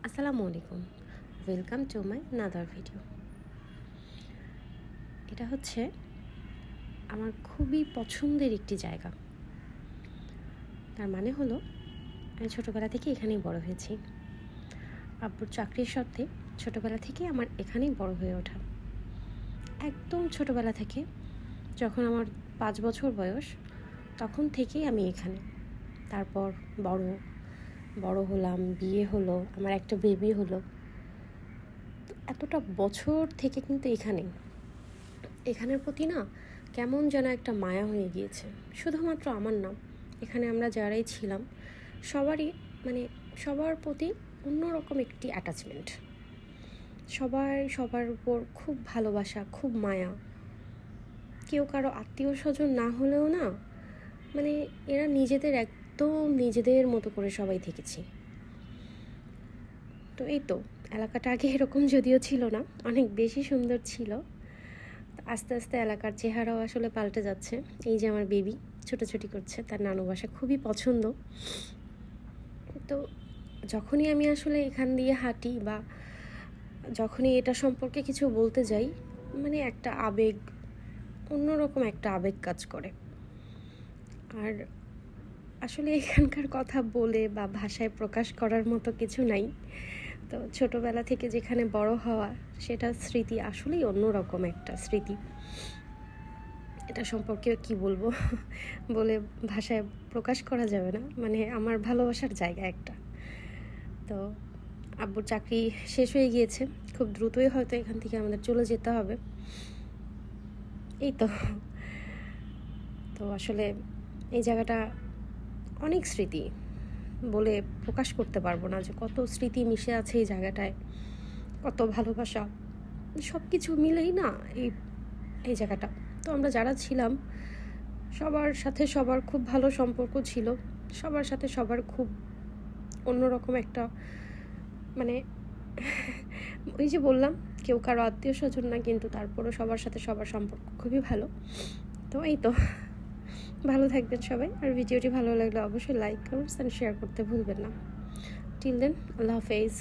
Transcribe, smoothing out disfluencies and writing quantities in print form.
আসসালামু আলাইকুম, welcome to my another video. এটা হচ্ছে আমার খুবই পছন্দের একটি জায়গা। তার মানে হলো আমি ছোটোবেলা থেকে এখানেই বড় হয়েছি। আব্বুর চাকরির সত্ত্বে ছোটোবেলা থেকে আমার এখানেই বড় হয়ে ওঠা। একদম ছোটোবেলা থেকে যখন আমার 5 বছর বয়স তখন থেকেই আমি এখানে। তারপর বড় হলাম, বিয়ে হলো, আমার একটা বেবি হলো। এতটা বছর থেকে কিন্তু এখানের প্রতি না কেমন যেন একটা মায়া হয়ে গিয়েছে। শুধুমাত্র আমার না, এখানে আমরা যারাই ছিলাম সবার প্রতি অন্যরকম একটি অ্যাটাচমেন্ট। সবার উপর খুব ভালোবাসা, খুব মায়া। কেউ কারো আত্মীয় স্বজন না হলেও না, এরা একদম নিজেদের মতো করে সবাই থেকেছি। তো এই তো এলাকাটা আগে এরকম যদিও ছিল না, অনেক বেশি সুন্দর ছিল। আস্তে আস্তে এলাকার চেহারাও আসলে পাল্টে যাচ্ছে। এই যে আমার বেবি ছোটাছুটি করছে, তার নানু বাসা খুবই পছন্দ। তো যখনই আমি আসলে এখান দিয়ে হাঁটি বা যখনই এটা সম্পর্কে কিছু বলতে যাই, একটা অন্যরকম একটা আবেগ কাজ করে। আর আসলে এখানকার কথা বলে বা ভাষায় প্রকাশ করার মতো কিছু নাই। তো ছোটোবেলা থেকে যেখানে বড় হওয়া, সেটা স্মৃতি আসলেই অন্যরকম একটা স্মৃতি। এটা সম্পর্কে কি বলবো, বলে ভাষায় প্রকাশ করা যাবে না। আমার ভালোবাসার জায়গা একটা। তো আব্বুর চাকরি শেষ হয়ে গিয়েছে, খুব দ্রুতই হয়তো এখান থেকে আমাদের চলে যেতে হবে। এই তো আসলে এই জায়গাটা অনেক স্মৃতি, বলে প্রকাশ করতে পারবো না যে কত স্মৃতি মিশে আছে এই জায়গাটায়, কত ভালোবাসা, সব কিছু মিলেই না এই জায়গাটা। তো আমরা যারা ছিলাম সবার সাথে সবার খুব ভালো সম্পর্ক ছিল। সবার সাথে সবার খুব অন্যরকম একটা ওই যে বললাম, কেউ কারো আত্মীয় স্বজন না, কিন্তু তারপরও সবার সাথে সবার সম্পর্ক খুবই ভালো। তো এই তো, ভালো থাকবেন সবাই। আর ভিডিওটি ভালো লাগলে অবশ্যই লাইক, কমেন্টস অ্যান্ড শেয়ার করতে ভুলবেন না। টিল দেন, আল্লাহ হাফেজ।